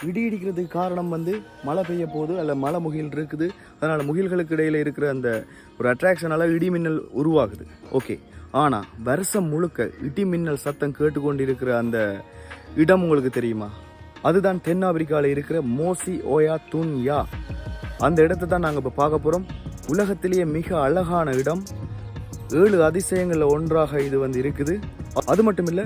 இடி இடிக்கிறதுக்கு காரணம் மழை பெய்ய போகுது, அல்ல மழை முகில் இருக்குது. அதனால் முகில்களுக்கு இடையில் இருக்கிற அந்த ஒரு அட்ராக்ஷனால் இடி மின்னல் உருவாகுது. ஓகே, ஆனால் வருஷம் முழுக்க இடி மின்னல் சத்தம் கேட்டுக்கொண்டிருக்கிற அந்த இடம் உங்களுக்கு தெரியுமா? அதுதான் தென்னாப்பிரிக்காவில் இருக்கிற மோசி ஓயா துன்யா. அந்த இடத்தை தான் நாங்கள் இப்போ பார்க்க போகிறோம். உலகத்திலேயே மிக அழகான இடம். 7 அதிசயங்களில் ஒன்றாக இது இருக்குது. அது மட்டும் இல்லை,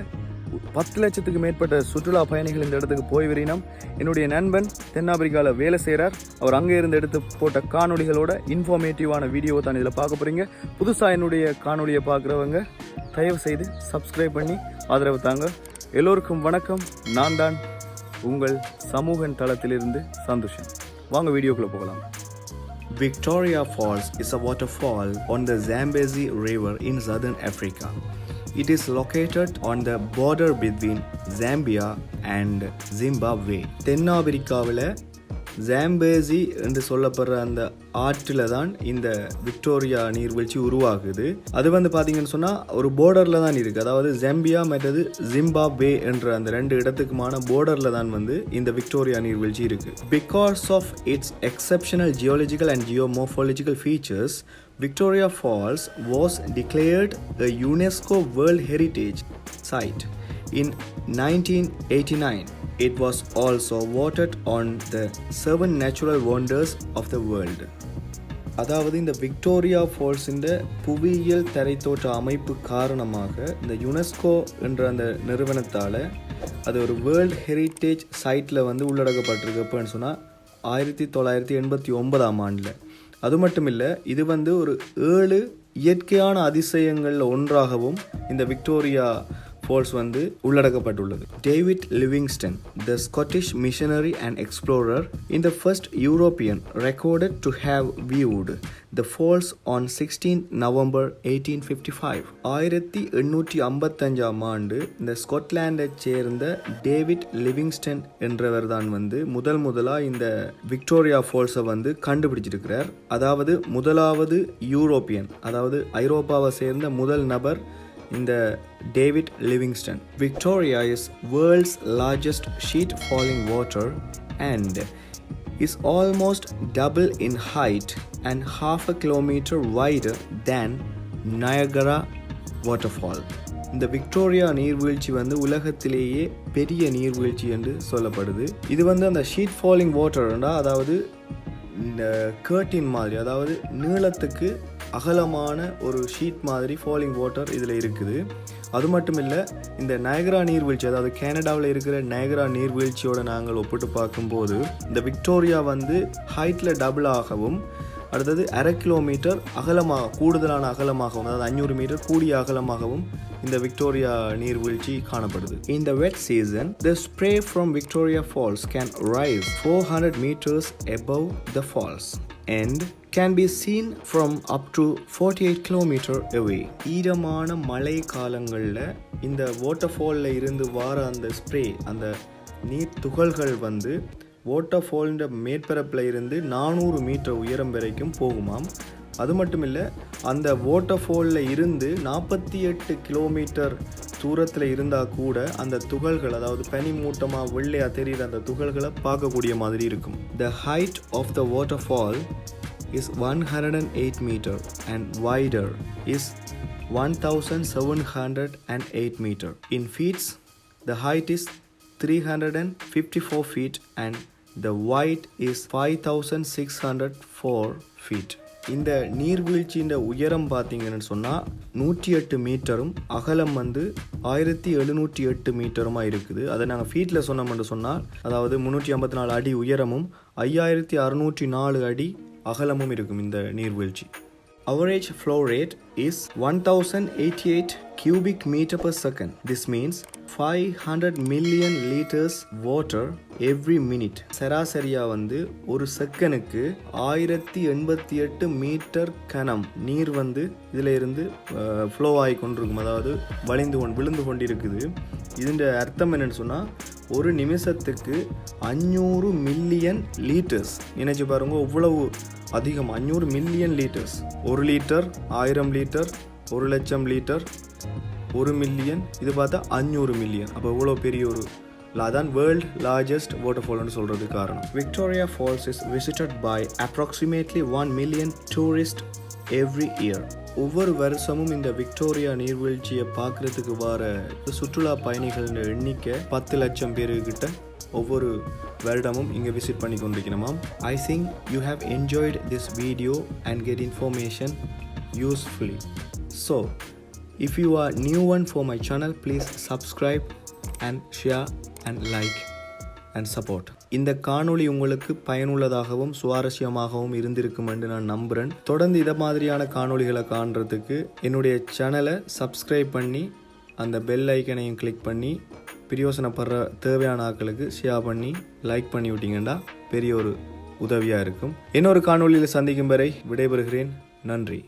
10 லட்சத்துக்கு மேற்பட்ட சுற்றுலா பயணிகள் இந்த இடத்துக்கு போய் வரினோம். என்னுடைய நண்பன் தென்னாப்பிரிக்காவில் வேலை செய்கிறார். அவர் அங்கே இருந்து எடுத்து போட்ட காணொலிகளோட இன்ஃபார்மேட்டிவான வீடியோவை தான் இதில் பார்க்க போகிறீங்க. புதுசாக என்னுடைய காணொலியை பார்க்குறவங்க தயவு செய்து சப்ஸ்கிரைப் பண்ணி ஆதரவு தாங்க. எல்லோருக்கும் வணக்கம். நான் தான் உங்கள் சமூக தளத்திலிருந்து சந்தோஷம். வாங்க வீடியோக்குள்ளே போகலாம். Victoria Falls is a waterfall on the Zambezi River in southern Africa. It is located on the border between Zambia and Zimbabwe. தென்னாப்பிரிக்காவில் ஜாம்பேசி என்று சொல்லப்படுற அந்த ஆற்றில் தான் இந்த விக்டோரியா நீர்வீழ்ச்சி உருவாகுது. அது பார்த்தீங்கன்னு சொன்னால் ஒரு போர்டரில் தான் இருக்குது. அதாவது ஜாம்பியா மற்றது ஜிம்பாப்வே என்ற அந்த 2 இடத்துக்குமான போர்டரில் தான் இந்த விக்டோரியா நீர்வீழ்ச்சி இருக்குது. Because of its exceptional geological and geomorphological features, Victoria Falls was declared a UNESCO World Heritage Site in 1989. It was also voted on the 7 natural wonders of the world. அதாவது இந்த Victoria falls இந்த புவியியல் தரைத்தோற்ற அமைப்பு காரணமாக இந்த UNESCO என்ற அந்த நிறுவனத்தால் அது ஒரு வேர்ல்ட் ஹெரிட்டேஜ் சைட்டில் உள்ளடக்கப்பட்டிருக்கு. எப்போன்னு சொன்னால் 1989ஆம் ஆண்டில். அது மட்டும் இல்லை, இது ஒரு 7 இயற்கையான அதிசயங்களில் ஒன்றாகவும் இந்த விக்டோரியா ஃபால்ஸ் உள்ளடக்கப்பட்டுள்ளது. David Livingstone, the Scottish missionary and explorer, in the first European recorded to have viewed the falls on 16 November 1855. 1855ஆம் ஆண்டு இந்த ஸ்காட்லாண்டை சேர்ந்த டேவிட் லிவிங்ஸ்டன் என்றவர் தான் முதலாக இந்த விக்டோரியா ஃபால்ஸை கண்டுபிடிச்சிருக்கிறார். அதாவது முதலாவது யூரோப்பியன், அதாவது ஐரோப்பாவை சேர்ந்த முதல் நபர் இந்த David Livingstone. Victoria is world's largest sheet falling water and is almost double in height and half a kilometer wider than Niagara waterfall. இந்த விக்டோரியா நீர்வீழ்ச்சி உலகத்திலேயே பெரிய நீர்வீழ்ச்சி என்று சொல்லப்படுது. இது அந்த ஷீட் ஃபாலிங் வாட்டர்னா, அதாவது இந்த கர்டின் மாதிரி, அதாவது நீளத்துக்கு அகலமான ஒரு ஷீட் மாதிரி ஃபாலிங் வாட்டர் இதில் இருக்குது. அது மட்டும் இல்லை, இந்த நயகரா நீர்வீழ்ச்சி, அதாவது கனடாவில் இருக்கிற நயகரா நீர்வீழ்ச்சியோடு நாங்கள் ஒப்பிட்டு பார்க்கும்போது இந்த விக்டோரியா ஹைட்டில் டபுள் ஆகவும், அடுத்தது 1/2 கிலோமீட்டர் அகலமாக, கூடுதலான அகலமாகவும், அதாவது 500 மீட்டர் கூடிய அகலமாகவும் இந்த விக்டோரியா நீர்வீழ்ச்சி காணப்படுது. In the wet season, the spray from Victoria Falls can rise 400 meters above the falls and can be seen from up to 48 kilometer away. ஈரமான மழை காலங்களில் இந்த வாட்டர்ஃபாலில் இருந்து வர அந்த ஸ்ப்ரே, அந்த நீர் துகள்கள் வாட்டர்ஃபாலின் மேற்பரப்பில் இருந்து 400 மீட்டர் உயரம் வரைக்கும் போகுமாம். அது மட்டும் இல்லை, அந்த வாட்டர்ஃபாலில் இருந்து 48 கிலோமீட்டர் தூரத்தில் இருந்தால் கூட அந்த துகள்கள், அதாவது பனி மூட்டமாக வெள்ளையாக தெரிகிற அந்த துகள்களை பார்க்கக்கூடிய மாதிரி இருக்கும். The height of the waterfall is 108 meter and wider is 1708 meter. In feet, the height is 354 feet and the width is 5604 feet. இந்த நீர்வீழ்ச்சியின் உயரம் பார்த்தீங்கன்னு சொன்னால் 108 மீட்டரும் அகலம் 1708 மீட்டருமா இருக்குது. அதை நாங்கள் ஃபீட்டில் சொன்னோம்னு சொன்னால், அதாவது 354 அடி உயரமும் 5604 அடி அகலமும் இருக்கும் இந்த நீர்வீழ்ச்சி. Average flow rate is 1088 cubic meter per second. This means 500 million liters water every minute. சராசரியா ஒரு செகண்டுக்கு 1088 மீட்டர் கனம் நீர் இதில் இருந்து ஃப்ளோ ஆகி கொண்டிருக்கும், அதாவது விழுந்து கொண்டிருக்குது. இதன் அர்த்தம் என்னன்னு சொன்னால், ஒரு நிமிஷத்துக்கு 500 மில்லியன் லீட்டர்ஸ். நினைச்சு பாருங்க, இவ்வளவு அதிகம், 500 million litres. 1 litre 1000 litre, 1,00,000 litre, 1 million, இது பார்த்தா 500 மில்லியன். அப்போ இவ்வளோ பெரிய ஒரு அதான் வேர்ல்ட் லார்ஜஸ்ட் வாட்டர்ஃபால்னு சொல்கிறது காரணம். Victoria Falls is visited by approximately 1 million tourist every year. ஒவ்வொரு வருஷமும் இந்த விக்டோரியா நீர்வீழ்ச்சியை பார்க்குறதுக்கு வர சுற்றுலா பயணிகளின் எண்ணிக்கை 10 லட்சம் பேருக்கிட்ட ஒவ்வொரு வருடமும் இங்கே விசிட் பண்ணி கொண்டிருக்கணுமாம். I think you have enjoyed this video and get information usefully. So if you are new one for my channel, please subscribe and share and like and support. இந்த காணொளி உங்களுக்கு பயனுள்ளதாகவும் சுவாரஸ்யமாகவும் இருந்திருக்கும் என்று நான் நம்புகிறேன். தொடர்ந்து இதை மாதிரியான காணொளிகளை காண்றதுக்கு என்னுடைய சேனலை சப்ஸ்கிரைப் பண்ணி அந்த பெல் ஐக்கனையும் கிளிக் பண்ணி பிரயோசனப்படுற தேவையான ஆட்களுக்கு ஷேர் பண்ணி லைக் பண்ணி விட்டீங்கன்னா பெரிய ஒரு உதவியாக இருக்கும். இன்னொரு காணொளியில் சந்திக்கும் வரை விடைபெறுகிறேன். நன்றி.